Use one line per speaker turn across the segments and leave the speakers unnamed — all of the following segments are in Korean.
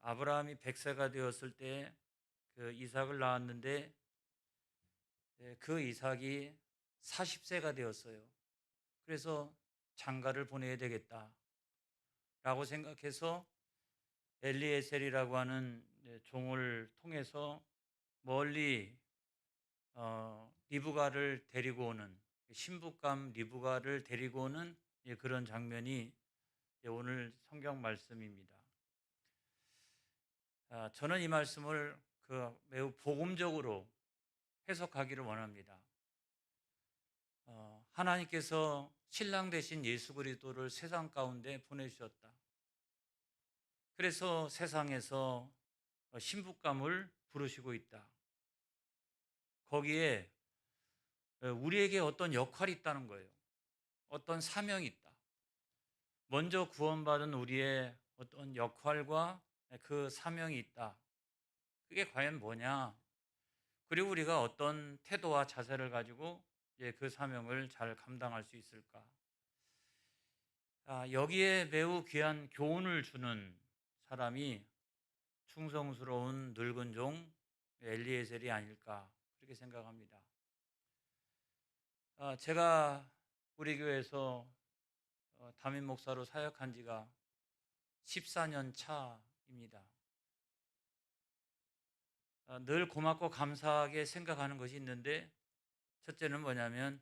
아브라함이 100세가 되었을 때 그 이삭을 낳았는데 그 이삭이 40세가 되었어요. 그래서 장가를 보내야 되겠다라고 생각해서 엘리에셀이라고 하는 종을 통해서 멀리 리브가를 데리고 오는, 신부감 리브가를 데리고 오는 그런 장면이 오늘 성경 말씀입니다. 저는 이 말씀을 매우 복음적으로 해석하기를 원합니다. 하나님께서 신랑 되신 예수 그리스도를 세상 가운데 보내주셨다. 그래서 세상에서 신부감을 부르시고 있다. 거기에 우리에게 어떤 역할이 있다는 거예요. 어떤 사명이 있다. 먼저 구원받은 우리의 어떤 역할과 그 사명이 있다. 그게 과연 뭐냐? 그리고 우리가 어떤 태도와 자세를 가지고 그 사명을 잘 감당할 수 있을까? 여기에 매우 귀한 교훈을 주는 사람이 충성스러운 늙은 종 엘리에셀이 아닐까 그렇게 생각합니다. 제가 우리 교회에서 담임 목사로 사역한 지가 14년 차입니다. 늘 고맙고 감사하게 생각하는 것이 있는데, 첫째는 뭐냐면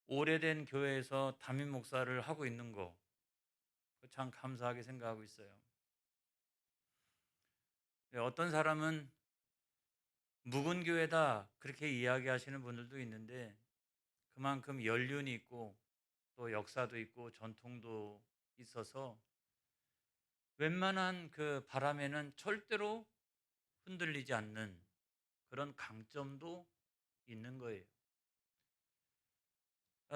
오래된 교회에서 담임 목사를 하고 있는 거 참 감사하게 생각하고 있어요. 어떤 사람은 묵은 교회다 그렇게 이야기하시는 분들도 있는데, 그만큼 연륜이 있고 또 역사도 있고 전통도 있어서 웬만한 그 바람에는 절대로 흔들리지 않는 그런 강점도 있는 거예요.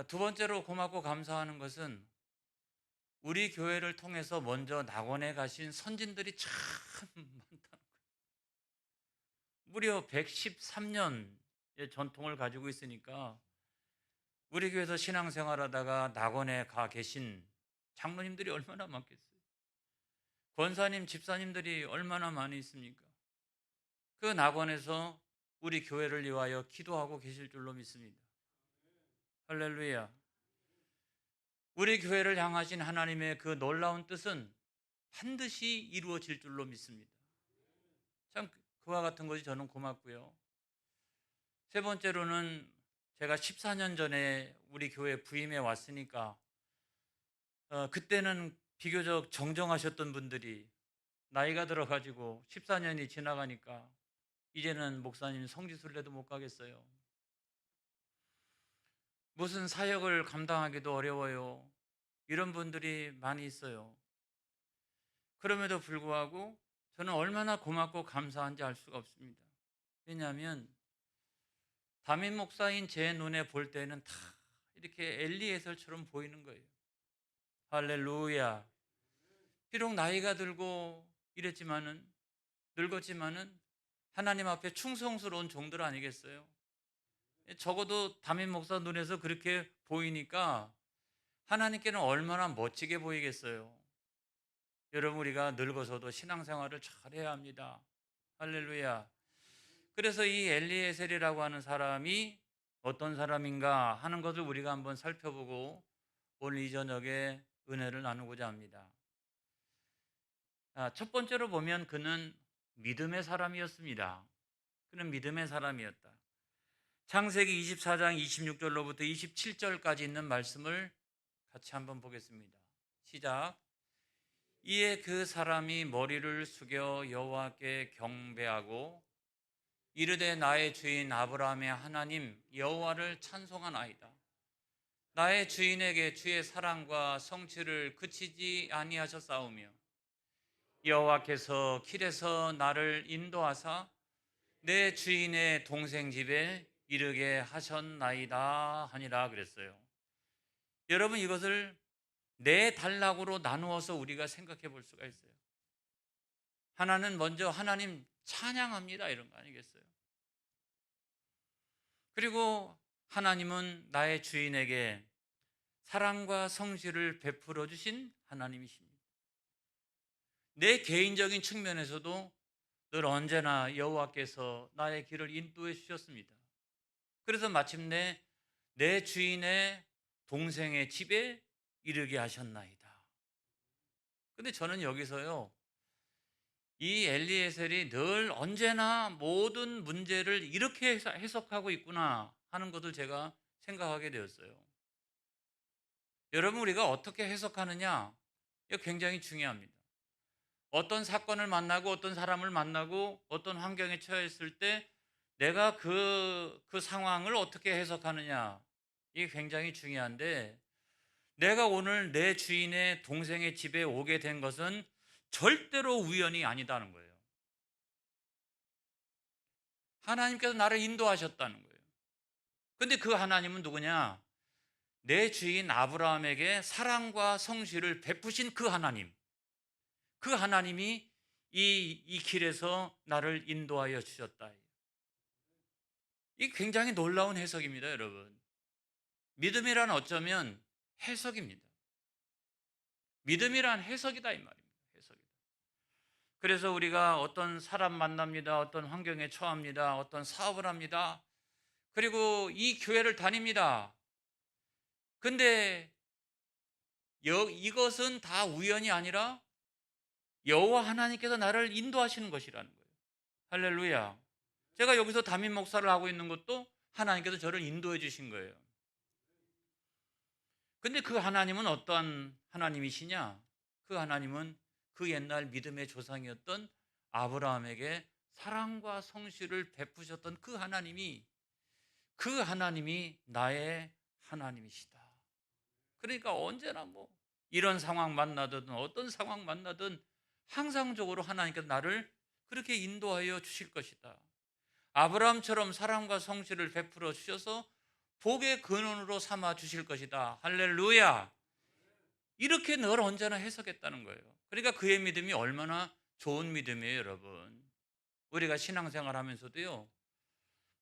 두 번째로 고맙고 감사하는 것은 우리 교회를 통해서 먼저 낙원에 가신 선진들이 참 많다는 거예요. 무려 113년의 전통을 가지고 있으니까 우리 교회에서 신앙생활하다가 낙원에 가 계신 장로님들이 얼마나 많겠어요. 권사님, 집사님들이 얼마나 많이 있습니까? 그 낙원에서 우리 교회를 위하여 기도하고 계실 줄로 믿습니다. 할렐루야. 우리 교회를 향하신 하나님의 그 놀라운 뜻은 반드시 이루어질 줄로 믿습니다. 참 그와 같은 것이 저는 고맙고요. 세 번째로는 제가 14년 전에 우리 교회 부임해 왔으니까 그때는 비교적 정정하셨던 분들이 나이가 들어가지고 14년이 지나가니까 이제는 목사님 성지순례도 못 가겠어요. 무슨 사역을 감당하기도 어려워요. 이런 분들이 많이 있어요. 그럼에도 불구하고 저는 얼마나 고맙고 감사한지 알 수가 없습니다. 왜냐하면 담임 목사인 제 눈에 볼 때는 다 이렇게 엘리에셀처럼 보이는 거예요. 할렐루야. 비록 나이가 들고 이랬지만은, 늙었지만은 하나님 앞에 충성스러운 종들 아니겠어요? 적어도 담임 목사 눈에서 그렇게 보이니까 하나님께는 얼마나 멋지게 보이겠어요. 여러분, 우리가 늙어서도 신앙생활을 잘해야 합니다. 할렐루야. 그래서 이 엘리에셀이라고 하는 사람이 어떤 사람인가 하는 것을 우리가 한번 살펴보고 오늘 이 저녁에 은혜를 나누고자 합니다. 첫 번째로 보면 그는 믿음의 사람이었습니다. 그는 믿음의 사람이었다. 창세기 24장 26절로부터 27절까지 있는 말씀을 같이 한번 보겠습니다. 시작. 이에 그 사람이 머리를 숙여 여호와께 경배하고 이르되 나의 주인 아브라함의 하나님 여호와를 찬송하나이다. 나의 주인에게 주의 사랑과 성취를 그치지 아니하셨사오며 여호와께서 길에서 나를 인도하사 내 주인의 동생 집에 이르게 하셨나이다 하니라 그랬어요. 여러분, 이것을 네 단락으로 나누어서 우리가 생각해 볼 수가 있어요. 하나는 먼저 하나님 찬양합니다 이런 거 아니겠어요? 그리고 하나님은 나의 주인에게 사랑과 성실을 베풀어 주신 하나님이십니다. 내 개인적인 측면에서도 늘 언제나 여호와께서 나의 길을 인도해 주셨습니다. 그래서 마침내 내 주인의 동생의 집에 이르게 하셨나이다. 근데 저는 여기서요, 이 엘리에셀이 늘 언제나 모든 문제를 이렇게 해석하고 있구나 하는 것을 제가 생각하게 되었어요. 여러분, 우리가 어떻게 해석하느냐, 이거 굉장히 중요합니다. 어떤 사건을 만나고 어떤 사람을 만나고 어떤 환경에 처했을 때 내가 그 상황을 어떻게 해석하느냐, 이게 굉장히 중요한데, 내가 오늘 내 주인의 동생의 집에 오게 된 것은 절대로 우연이 아니다는 거예요. 하나님께서 나를 인도하셨다는 거예요. 근데 그 하나님은 누구냐? 내 주인 아브라함에게 사랑과 성실을 베푸신 그 하나님. 그 하나님이 이 길에서 나를 인도하여 주셨다. 이 굉장히 놀라운 해석입니다, 여러분. 믿음이란 어쩌면 해석입니다. 믿음이란 해석이다, 이 말입니다. 해석이다. 그래서 우리가 어떤 사람 만납니다. 어떤 환경에 처합니다. 어떤 사업을 합니다. 그리고 이 교회를 다닙니다. 근데 이것은 다 우연이 아니라 여호와 하나님께서 나를 인도하시는 것이라는 거예요. 할렐루야. 제가 여기서 담임 목사를 하고 있는 것도 하나님께서 저를 인도해 주신 거예요. 근데 그 하나님은 어떠한 하나님이시냐? 그 하나님은 그 옛날 믿음의 조상이었던 아브라함에게 사랑과 성실을 베푸셨던 그 하나님이 나의 하나님이시다. 그러니까 언제나 뭐 이런 상황 만나든 어떤 상황 만나든 항상적으로 하나님께서 나를 그렇게 인도하여 주실 것이다. 아브라함처럼 사랑과 성실을 베풀어 주셔서 복의 근원으로 삼아 주실 것이다. 할렐루야. 이렇게 늘 언제나 해석했다는 거예요. 그러니까 그의 믿음이 얼마나 좋은 믿음이에요, 여러분. 우리가 신앙생활 하면서도요,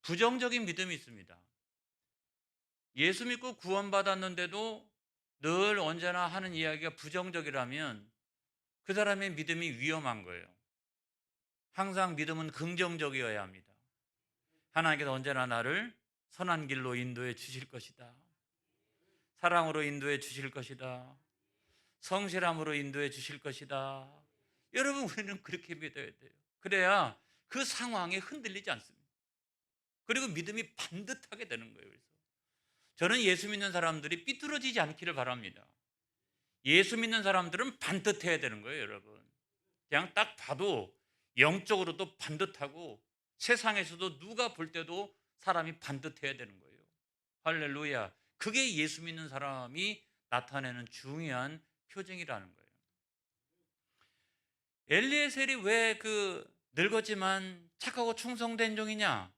부정적인 믿음이 있습니다. 예수 믿고 구원받았는데도 늘 언제나 하는 이야기가 부정적이라면 그 사람의 믿음이 위험한 거예요. 항상 믿음은 긍정적이어야 합니다. 하나님께서 언제나 나를 선한 길로 인도해 주실 것이다. 사랑으로 인도해 주실 것이다. 성실함으로 인도해 주실 것이다. 여러분, 우리는 그렇게 믿어야 돼요. 그래야 그 상황에 흔들리지 않습니다. 그리고 믿음이 반듯하게 되는 거예요. 그래서 저는 예수 믿는 사람들이 삐뚤어지지 않기를 바랍니다. 예수 믿는 사람들은 반듯해야 되는 거예요, 여러분. 그냥 딱 봐도 영적으로도 반듯하고 세상에서도 누가 볼 때도 사람이 반듯해야 되는 거예요. 할렐루야. 그게 예수 믿는 사람이 나타내는 중요한 표징이라는 거예요. 엘리에셀이 왜 늙었지만 착하고 충성된 종이냐?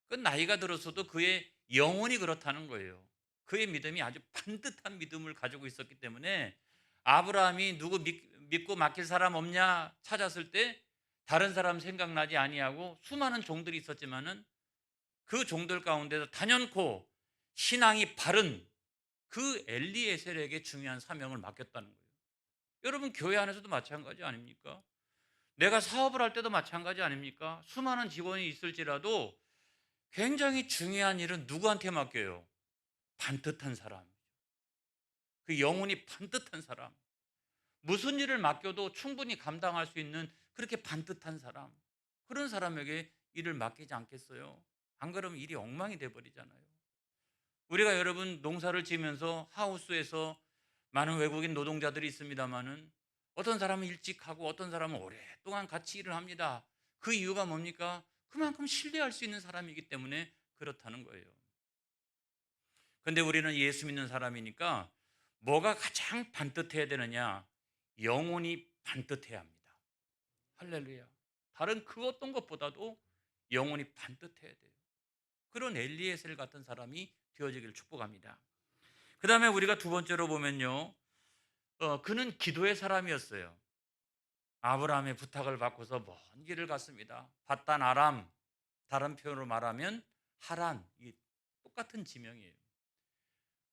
그 나이가 들어서도 그의 영혼이 그렇다는 거예요. 그의 믿음이 아주 반듯한 믿음을 가지고 있었기 때문에 아브라함이 누구 믿고 맡길 사람 없냐 찾았을 때 다른 사람 생각나지 아니하고 수많은 종들이 있었지만은 그 종들 가운데서 단연코 신앙이 바른 그 엘리에셀에게 중요한 사명을 맡겼다는 거예요. 여러분, 교회 안에서도 마찬가지 아닙니까? 내가 사업을 할 때도 마찬가지 아닙니까? 수많은 직원이 있을지라도 굉장히 중요한 일은 누구한테 맡겨요? 반듯한 사람. 그 영혼이 반듯한 사람. 무슨 일을 맡겨도 충분히 감당할 수 있는 그렇게 반듯한 사람. 그런 사람에게 일을 맡기지 않겠어요? 안 그러면 일이 엉망이 돼 버리잖아요. 우리가 여러분 농사를 지으면서 하우스에서 많은 외국인 노동자들이 있습니다만은 어떤 사람은 일찍 하고 어떤 사람은 오랫동안 같이 일을 합니다. 그 이유가 뭡니까? 그만큼 신뢰할 수 있는 사람이기 때문에 그렇다는 거예요. 근데 우리는 예수 믿는 사람이니까 뭐가 가장 반듯해야 되느냐? 영혼이 반듯해야 합니다. 할렐루야. 다른 그 어떤 것보다도 영혼이 반듯해야 돼요. 그런 엘리에셀 같은 사람이 되어지기를 축복합니다. 그 다음에 우리가 두 번째로 보면요, 그는 기도의 사람이었어요. 아브라함의 부탁을 받고서 먼 길을 갔습니다. 밧단 아람, 다른 표현으로 말하면 하란, 이 똑같은 지명이에요.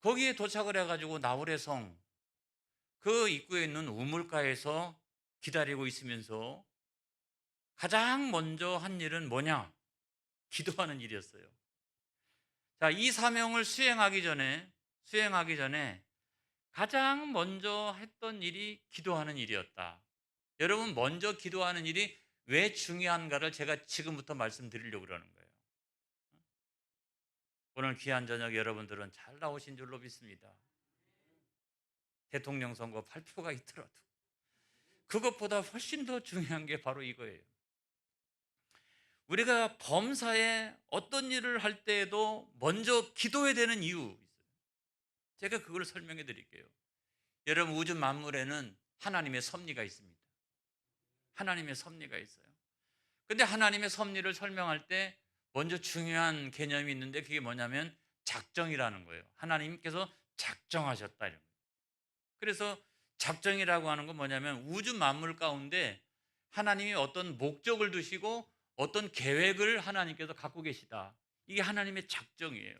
거기에 도착을 해가지고 나홀의 성, 그 입구에 있는 우물가에서 기다리고 있으면서 가장 먼저 한 일은 뭐냐? 기도하는 일이었어요. 자, 이 사명을 수행하기 전에 가장 먼저 했던 일이 기도하는 일이었다. 여러분, 먼저 기도하는 일이 왜 중요한가를 제가 지금부터 말씀드리려고 그러는 거예요. 오늘 귀한 저녁 여러분들은 잘 나오신 줄로 믿습니다. 대통령 선거 발표가 있더라도 그것보다 훨씬 더 중요한 게 바로 이거예요. 우리가 범사에 어떤 일을 할 때에도 먼저 기도해야 되는 이유 있어요. 제가 그걸 설명해 드릴게요. 여러분, 우주 만물에는 하나님의 섭리가 있습니다. 하나님의 섭리가 있어요. 근데 하나님의 섭리를 설명할 때 먼저 중요한 개념이 있는데 그게 뭐냐면 작정이라는 거예요. 하나님께서 작정하셨다 이런 거예요. 그래서 작정이라고 하는 건 뭐냐면 우주 만물 가운데 하나님이 어떤 목적을 두시고 어떤 계획을 하나님께서 갖고 계시다. 이게 하나님의 작정이에요.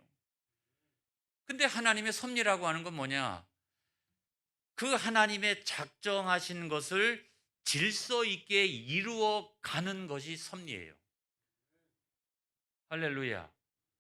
근데 하나님의 섭리라고 하는 건 뭐냐? 그 하나님의 작정하신 것을 질서 있게 이루어 가는 것이 섭리예요. 할렐루야.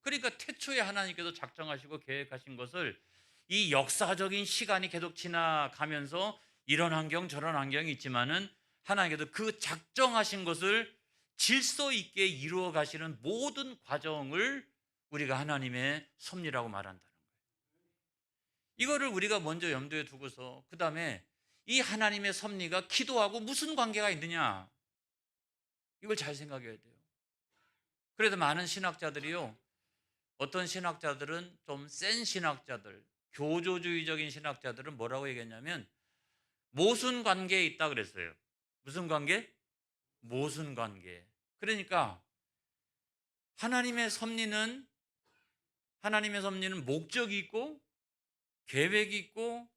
그러니까 태초에 하나님께서 작정하시고 계획하신 것을 이 역사적인 시간이 계속 지나가면서 이런 환경 저런 환경이 있지만은 하나님께서 그 작정하신 것을 질서 있게 이루어 가시는 모든 과정을 우리가 하나님의 섭리라고 말한다는 거예요. 이거를 우리가 먼저 염두에 두고서 그다음에 이 하나님의 섭리가 기도하고 무슨 관계가 있느냐? 이걸 잘 생각해야 돼요. 그래서 많은 신학자들이요. 어떤 신학자들은 좀 센 신학자들, 교조주의적인 신학자들은 뭐라고 얘기했냐면 모순 관계에 있다 그랬어요. 무슨 관계? 모순 관계. 그러니까 하나님의 섭리는 목적이 있고 계획이 있고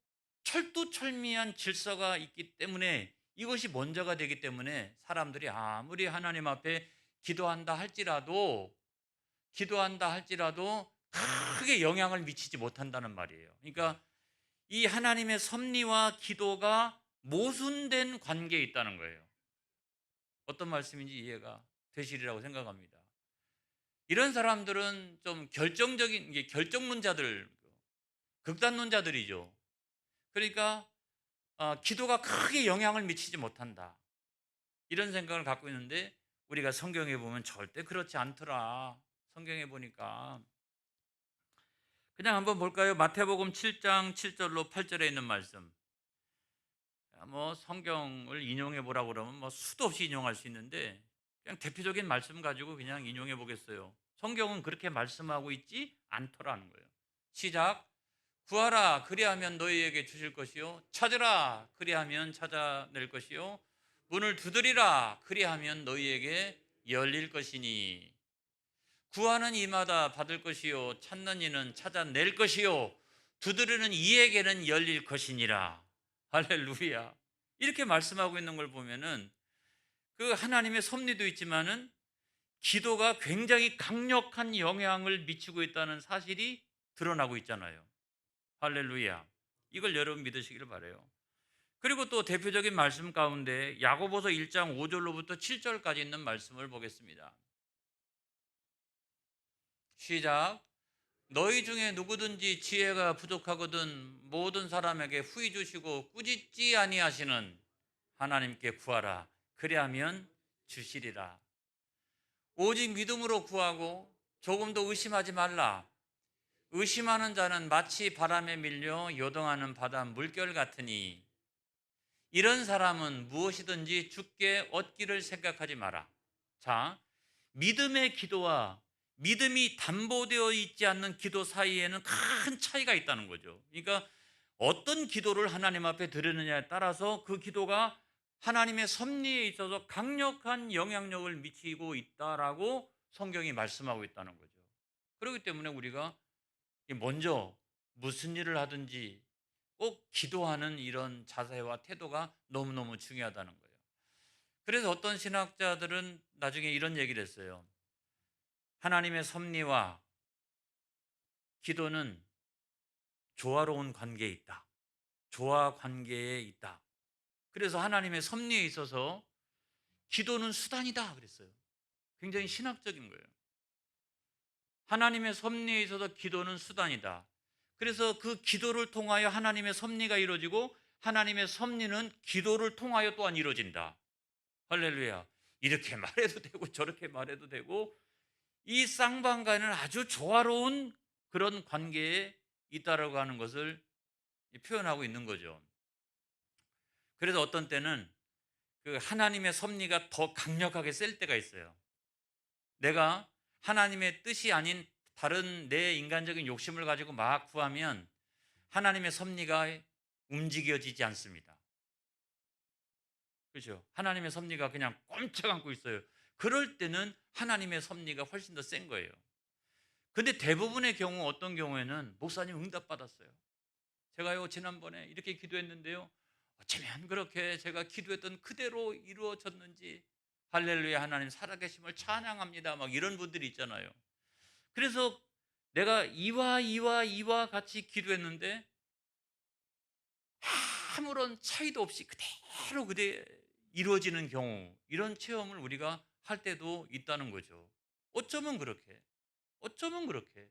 철두철미한 질서가 있기 때문에 이것이 먼저가 되기 때문에 사람들이 아무리 하나님 앞에 기도한다 할지라도 크게 영향을 미치지 못한다는 말이에요. 그러니까 이 하나님의 섭리와 기도가 모순된 관계에 있다는 거예요. 어떤 말씀인지 이해가 되시리라고 생각합니다. 이런 사람들은 좀 결정적인 결정론자들, 극단론자들이죠. 그러니까 기도가 크게 영향을 미치지 못한다. 이런 생각을 갖고 있는데 우리가 성경에 보면 절대 그렇지 않더라. 성경에 보니까 그냥 한번 볼까요? 마태복음 7장 7절로 8절에 있는 말씀. 뭐 성경을 인용해 보라고 그러면 뭐 수도 없이 인용할 수 있는데 그냥 대표적인 말씀 가지고 그냥 인용해 보겠어요. 성경은 그렇게 말씀하고 있지 않더라는 거예요. 시작. 구하라 그리하면 너희에게 주실 것이요 찾으라 그리하면 찾아낼 것이요 문을 두드리라 그리하면 너희에게 열릴 것이니 구하는 이마다 받을 것이요 찾는 이는 찾아낼 것이요 두드리는 이에게는 열릴 것이니라. 할렐루야. 이렇게 말씀하고 있는 걸 보면은 그 하나님의 섭리도 있지만은 기도가 굉장히 강력한 영향을 미치고 있다는 사실이 드러나고 있잖아요. 할렐루야. 이걸 여러분 믿으시길 바라요. 그리고 또 대표적인 말씀 가운데 야고보서 1장 5절로부터 7절까지 있는 말씀을 보겠습니다. 시작. 너희 중에 누구든지 지혜가 부족하거든 모든 사람에게 후히 주시고 꾸짖지 아니하시는 하나님께 구하라. 그리하면 주시리라. 오직 믿음으로 구하고 조금도 의심하지 말라. 의심하는 자는 마치 바람에 밀려 요동하는 바다 물결 같으니 이런 사람은 무엇이든지 주께 얻기를 생각하지 마라. 자, 믿음의 기도와 믿음이 담보되어 있지 않는 기도 사이에는 큰 차이가 있다는 거죠. 그러니까 어떤 기도를 하나님 앞에 드리느냐에 따라서 그 기도가 하나님의 섭리에 있어서 강력한 영향력을 미치고 있다라고 성경이 말씀하고 있다는 거죠. 그렇기 때문에 우리가 먼저 무슨 일을 하든지 꼭 기도하는 이런 자세와 태도가 너무너무 중요하다는 거예요. 그래서 어떤 신학자들은 나중에 이런 얘기를 했어요. 하나님의 섭리와 기도는 조화로운 관계에 있다. 조화 관계에 있다. 그래서 하나님의 섭리에 있어서 기도는 수단이다 그랬어요. 굉장히 신학적인 거예요. 하나님의 섭리에 있어서 기도는 수단이다. 그래서 그 기도를 통하여 하나님의 섭리가 이루어지고 하나님의 섭리는 기도를 통하여 또한 이루어진다. 할렐루야. 이렇게 말해도 되고 저렇게 말해도 되고 이 쌍방간은 아주 조화로운 그런 관계에 있다라고 하는 것을 표현하고 있는 거죠. 그래서 어떤 때는 그 하나님의 섭리가 더 강력하게 셀 때가 있어요. 내가 하나님의 뜻이 아닌 다른 내 인간적인 욕심을 가지고 막 구하면 하나님의 섭리가 움직여지지 않습니다. 그렇죠? 하나님의 섭리가 그냥 꼼짝 않고 있어요. 그럴 때는 하나님의 섭리가 훨씬 더 센 거예요. 근데 대부분의 경우 어떤 경우에는 목사님 응답받았어요. 제가요 지난번에 이렇게 기도했는데요. 어쩌면 그렇게 제가 기도했던 그대로 이루어졌는지 할렐루야 하나님 살아계심을 찬양합니다. 막 이런 분들이 있잖아요. 그래서 내가 이와 같이 기도했는데 아무런 차이도 없이 그대로 이루어지는 경우 이런 체험을 우리가 할 때도 있다는 거죠. 어쩌면 그렇게 어쩌면 그렇게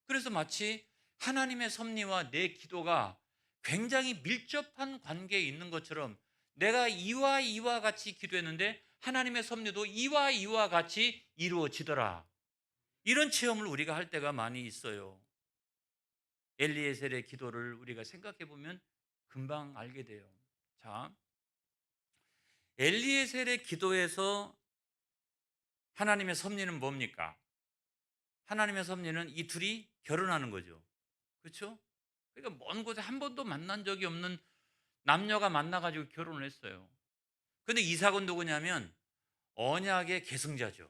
그래서 마치 하나님의 섭리와 내 기도가 굉장히 밀접한 관계에 있는 것처럼 내가 이와 같이 기도했는데 하나님의 섭리도 이와 같이 이루어지더라. 이런 체험을 우리가 할 때가 많이 있어요. 엘리에셀의 기도를 우리가 생각해 보면 금방 알게 돼요. 자, 엘리에셀의 기도에서 하나님의 섭리는 뭡니까? 하나님의 섭리는 이 둘이 결혼하는 거죠. 그렇죠? 그러니까 먼 곳에 한 번도 만난 적이 없는 남녀가 만나가지고 결혼을 했어요. 근데 이삭은 누구냐면 언약의 계승자죠.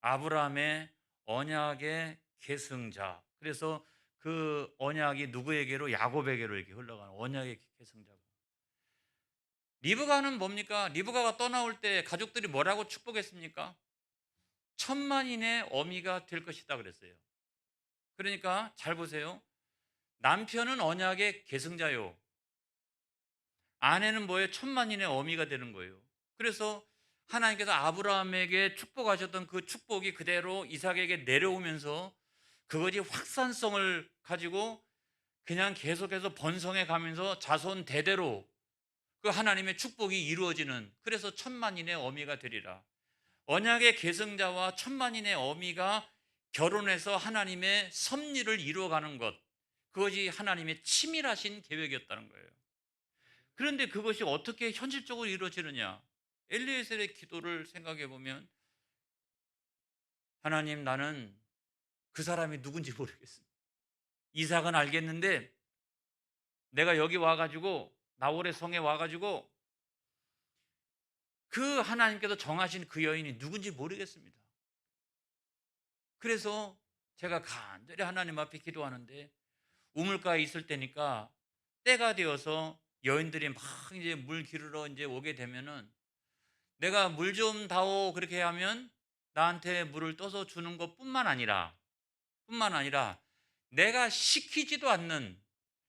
아브라함의 언약의 계승자. 그래서 그 언약이 누구에게로? 야곱에게로 이렇게 흘러가는 언약의 계승자고. 리브가는 뭡니까? 리브가가 떠나올 때 가족들이 뭐라고 축복했습니까? 천만인의 어미가 될 것이다 그랬어요. 그러니까 잘 보세요. 남편은 언약의 계승자요. 아내는 뭐예요? 천만인의 어미가 되는 거예요. 그래서 하나님께서 아브라함에게 축복하셨던 그 축복이 그대로 이삭에게 내려오면서 그것이 확산성을 가지고 그냥 계속해서 번성해 가면서 자손 대대로 그 하나님의 축복이 이루어지는, 그래서 천만인의 어미가 되리라. 언약의 계승자와 천만인의 어미가 결혼해서 하나님의 섭리를 이루어가는 것, 그것이 하나님의 치밀하신 계획이었다는 거예요. 그런데 그것이 어떻게 현실적으로 이루어지느냐? 엘리에셀의 기도를 생각해 보면, 하나님, 나는 그 사람이 누군지 모르겠습니다. 이삭은 알겠는데 내가 여기 와가지고 나홀의 성에 와가지고 그 하나님께서 정하신 그 여인이 누군지 모르겠습니다. 그래서 제가 간절히 하나님 앞에 기도하는데 우물가에 있을 때니까 때가 되어서 여인들이 막 이제 물 기르러 이제 오게 되면은 내가 물 좀 다오 그렇게 하면 나한테 물을 떠서 주는 것뿐만 아니라 내가 시키지도 않는,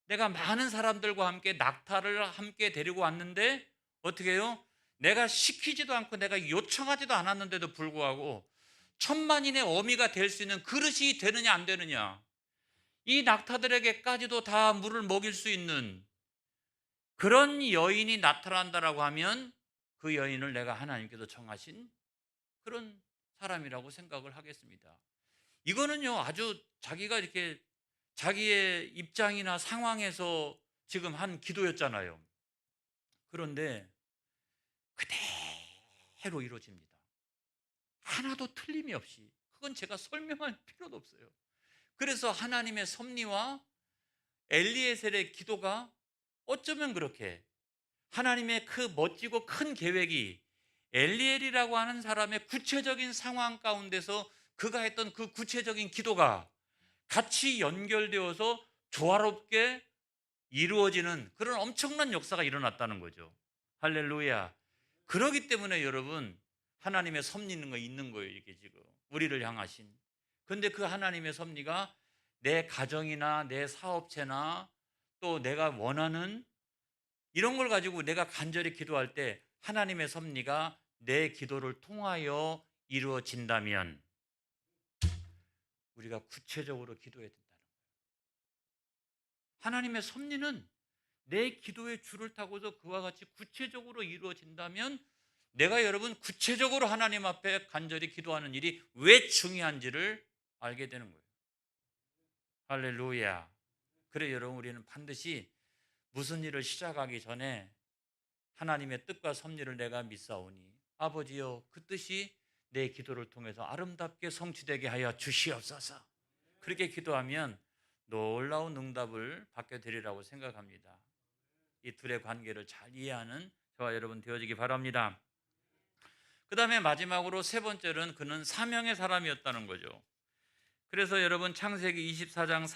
내가 많은 사람들과 함께 낙타를 함께 데리고 왔는데 어떻게 해요? 내가 시키지도 않고 내가 요청하지도 않았는데도 불구하고 천만인의 어미가 될 수 있는 그릇이 되느냐 안 되느냐, 이 낙타들에게까지도 다 물을 먹일 수 있는 그런 여인이 나타난다라고 하면 그 여인을 내가 하나님께서 정하신 그런 사람이라고 생각을 하겠습니다. 이거는요 아주 자기가 이렇게 자기의 입장이나 상황에서 지금 한 기도였잖아요. 그런데 그대로 이루어집니다. 하나도 틀림이 없이. 그건 제가 설명할 필요도 없어요. 그래서 하나님의 섭리와 엘리에셀의 기도가 어쩌면 그렇게 하나님의 그 멋지고 큰 계획이 엘리엘이라고 하는 사람의 구체적인 상황 가운데서 그가 했던 그 구체적인 기도가 같이 연결되어서 조화롭게 이루어지는 그런 엄청난 역사가 일어났다는 거죠. 할렐루야. 그러기 때문에 여러분, 하나님의 섭리가 있는 거예요. 이게 지금 우리를 향하신. 근데 그 하나님의 섭리가 내 가정이나 내 사업체나 또 내가 원하는 이런 걸 가지고 내가 간절히 기도할 때 하나님의 섭리가 내 기도를 통하여 이루어진다면 우리가 구체적으로 기도해야 된다는 거예요. 하나님의 섭리는 내 기도의 줄을 타고서 그와 같이 구체적으로 이루어진다면 내가 여러분 구체적으로 하나님 앞에 간절히 기도하는 일이 왜 중요한지를 알게 되는 거예요. 할렐루야. 그래 여러분, 우리는 반드시 무슨 일을 시작하기 전에 하나님의 뜻과 섭리를 내가 믿사오니 아버지여 그 뜻이 내 기도를 통해서 아름답게 성취되게 하여 주시옵소서. 그렇게 기도하면 놀라운 응답을 받게 되리라고 생각합니다. 이 둘의 관계를 잘 이해하는 저와 여러분 되어지기 바랍니다. 그 다음에 마지막으로 세 번째는 그는 사명의 사람이었다는 거죠. 그래서 여러분 창세기 24장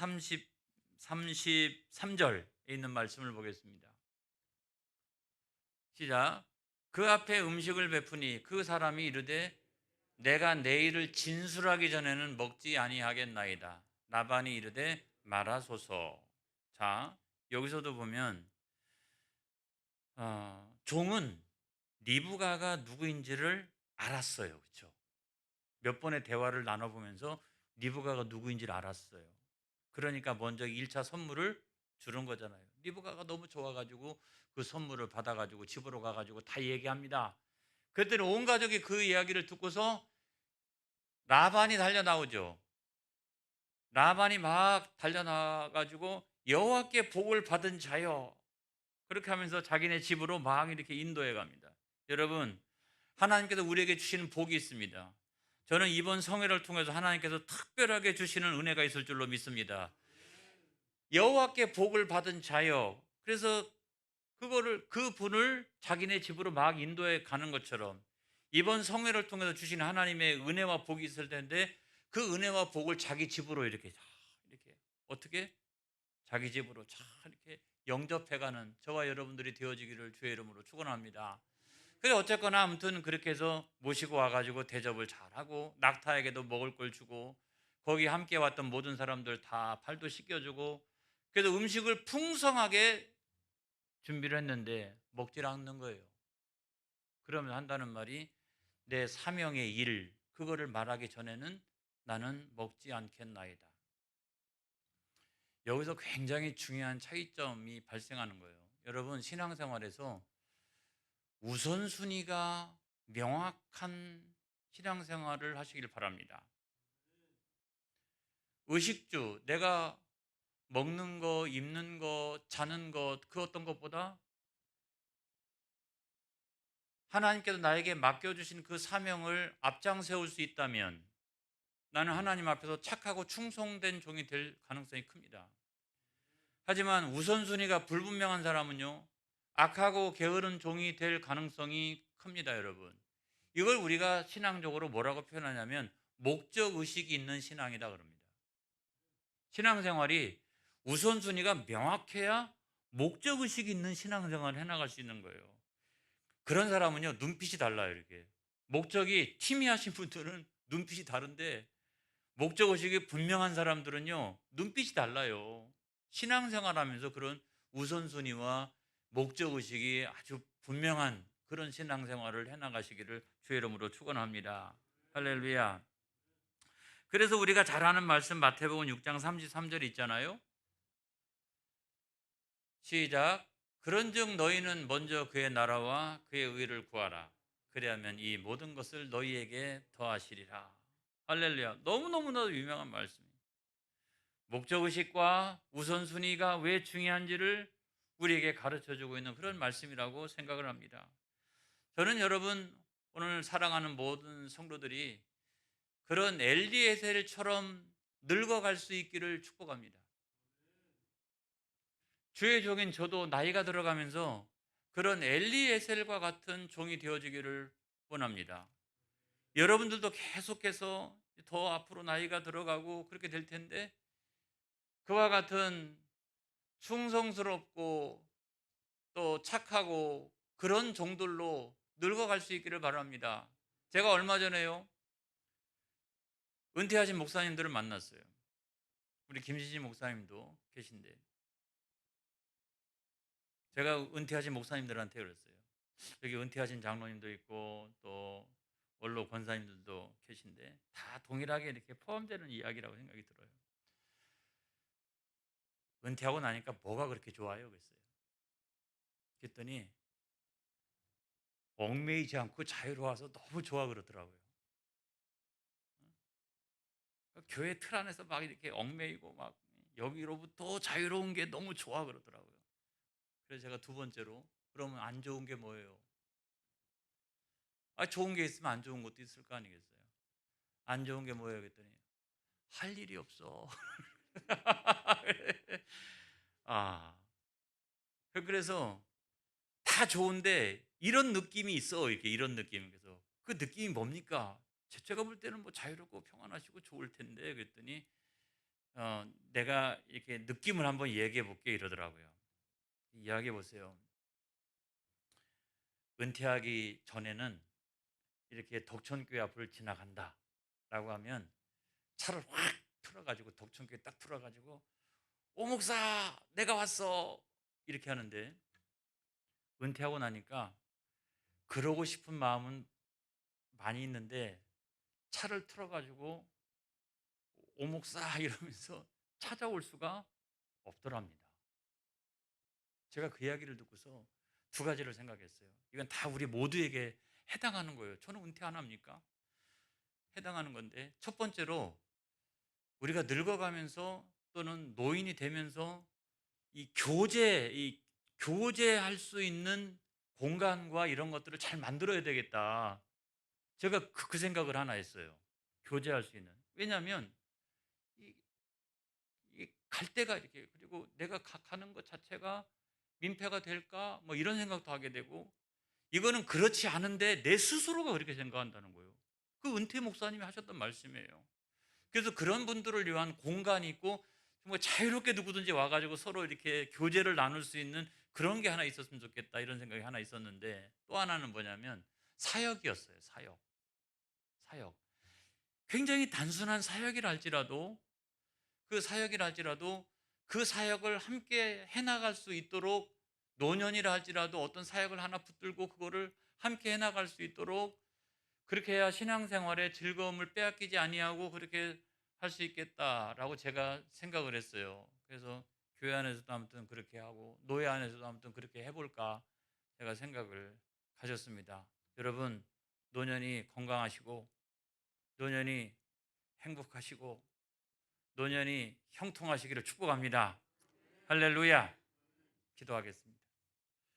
33절에 있는 말씀을 보겠습니다. 시작. 그 앞에 음식을 베푸니 그 사람이 이르되 내가 내일을 진술하기 전에는 먹지 아니하겠나이다. 라반이 이르되 말하소서. 자, 여기서도 보면 종은 리브가가 누구인지를 알았어요. 그렇죠? 몇 번의 대화를 나눠보면서 리브가가 누구인지를 알았어요. 그러니까 먼저 1차 선물을 주는 거잖아요. 리브가가 너무 좋아가지고 그 선물을 받아가지고 집으로 가가지고 다 얘기합니다. 그랬더니 온 가족이 그 이야기를 듣고서 라반이 달려나오죠. 라반이 막 달려나가지고 여호와께 복을 받은 자여, 그렇게 하면서 자기네 집으로 막 이렇게 인도해 갑니다. 여러분, 하나님께서 우리에게 주시는 복이 있습니다. 저는 이번 성회를 통해서 하나님께서 특별하게 주시는 은혜가 있을 줄로 믿습니다. 여호와께 복을 받은 자여, 그래서 그 분을 자기네 집으로 막 인도해 가는 것처럼 이번 성회를 통해서 주신 하나님의 은혜와 복이 있을 텐데 그 은혜와 복을 자기 집으로 이렇게 어떻게 자기 집으로 이렇게 영접해가는 저와 여러분들이 되어지기를 주의 이름으로 축원합니다. 그래 어쨌거나 아무튼 그렇게 해서 모시고 와가지고 대접을 잘하고 낙타에게도 먹을 걸 주고 거기 함께 왔던 모든 사람들 다 발도 씻겨주고 그래서 음식을 풍성하게 준비를 했는데 먹질 않는 거예요. 그러면 한다는 말이 내 사명의 일, 그거를 말하기 전에는 나는 먹지 않겠나이다. 여기서 굉장히 중요한 차이점이 발생하는 거예요. 여러분, 신앙생활에서 우선순위가 명확한 신앙생활을 하시길 바랍니다. 의식주, 내가 먹는 거, 입는 거, 자는 것, 그 어떤 것보다 하나님께서 나에게 맡겨주신 그 사명을 앞장 세울 수 있다면 나는 하나님 앞에서 착하고 충성된 종이 될 가능성이 큽니다. 하지만 우선순위가 불분명한 사람은요, 악하고 게으른 종이 될 가능성이 큽니다, 여러분. 이걸 우리가 신앙적으로 뭐라고 표현하냐면 목적의식이 있는 신앙이다 그럽니다. 신앙생활이 우선순위가 명확해야 목적의식이 있는 신앙생활을 해나갈 수 있는 거예요. 그런 사람은요, 눈빛이 달라요. 이렇게 목적이 희미하신 분들은 눈빛이 다른데 목적의식이 분명한 사람들은요, 눈빛이 달라요. 신앙생활하면서 그런 우선순위와 목적의식이 아주 분명한 그런 신앙생활을 해나가시기를 주의 이름으로 축원합니다. 할렐루야. 그래서 우리가 잘 아는 말씀 마태복음 6장 33절 있잖아요. 시작. 그런즉 너희는 먼저 그의 나라와 그의 의를 구하라. 그리하면 이 모든 것을 너희에게 더하시리라. 할렐루야. 너무너무나 유명한 말씀입니다. 목적의식과 우선순위가 왜 중요한지를 우리에게 가르쳐주고 있는 그런 말씀이라고 생각을 합니다. 저는 여러분, 오늘 사랑하는 모든 성도들이 그런 엘리에셀처럼 늙어갈 수 있기를 축복합니다. 주의 종인 저도 나이가 들어가면서 그런 엘리에셀과 같은 종이 되어지기를 원합니다. 여러분들도 계속해서 더 앞으로 나이가 들어가고 그렇게 될 텐데 그와 같은 충성스럽고 또 착하고 그런 종들로 늙어갈 수 있기를 바랍니다. 제가 얼마 전에요, 은퇴하신 목사님들을 만났어요. 우리 김시진 목사님도 계신데 제가 은퇴하신 목사님들한테 그랬어요. 여기 은퇴하신 장로님도 있고 또 원로 권사님들도 계신데 다 동일하게 이렇게 포함되는 이야기라고 생각이 들어요. 은퇴하고 나니까 뭐가 그렇게 좋아요? 그랬어요. 그랬더니 얽매이지 않고 자유로워서 너무 좋아 그러더라고요. 교회 틀 안에서 막 이렇게 얽매이고 막 여기로부터 자유로운 게 너무 좋아 그러더라고요. 그래서 제가 두 번째로 그러면 안 좋은 게 뭐예요? 아, 좋은 게 있으면 안 좋은 것도 있을 거 아니겠어요? 안 좋은 게 뭐예요? 그랬더니 할 일이 없어. 아, 그래서 다 좋은데 이런 느낌이 있어. 이렇게 이런 느낌. 그래서 그 느낌이 뭡니까? 제가 볼 때는 뭐 자유롭고 평안하시고 좋을 텐데 그랬더니 내가 이렇게 느낌을 한번 얘기해 볼게 이러더라고요. 이야기해 보세요. 은퇴하기 전에는 이렇게 덕천교회 앞을 지나간다라고 하면 차를 확 틀어가지고 덕천교회 딱 틀어가지고 오 목사 내가 왔어 이렇게 하는데 은퇴하고 나니까 그러고 싶은 마음은 많이 있는데 차를 틀어가지고 오 목사 이러면서 찾아올 수가 없더랍니다. 제가 그 이야기를 듣고서 두 가지를 생각했어요. 이건 다 우리 모두에게 해당하는 거예요. 저는 은퇴 안 합니까? 해당하는 건데 첫 번째로 우리가 늙어가면서 또는 노인이 되면서 이 교제할 수 있는 공간과 이런 것들을 잘 만들어야 되겠다. 제가 그 생각을 하나 했어요. 교제할 수 있는. 왜냐하면 이, 갈 때가 이렇게 그리고 내가 가는 것 자체가 민폐가 될까? 뭐 이런 생각도 하게 되고 이거는 그렇지 않은데 내 스스로가 그렇게 생각한다는 거예요. 그 은퇴 목사님이 하셨던 말씀이에요. 그래서 그런 분들을 위한 공간이 있고 정말 자유롭게 누구든지 와가지고 서로 이렇게 교제를 나눌 수 있는 그런 게 하나 있었으면 좋겠다 이런 생각이 하나 있었는데 또 하나는 뭐냐면 사역이었어요. 사역. 굉장히 단순한 사역이라 할지라도 그 사역을 함께 해나갈 수 있도록 노년이라 할지라도 어떤 사역을 하나 붙들고 그거를 함께 해나갈 수 있도록 그렇게 해야 신앙생활의 즐거움을 빼앗기지 아니하고 그렇게 할 수 있겠다라고 제가 생각을 했어요. 그래서 교회 안에서도 아무튼 그렇게 하고 노예 안에서도 아무튼 그렇게 해볼까 제가 생각을 가졌습니다. 여러분 노년이 건강하시고 노년이 행복하시고 노년이 형통하시기를 축복합니다. 할렐루야. 기도하겠습니다.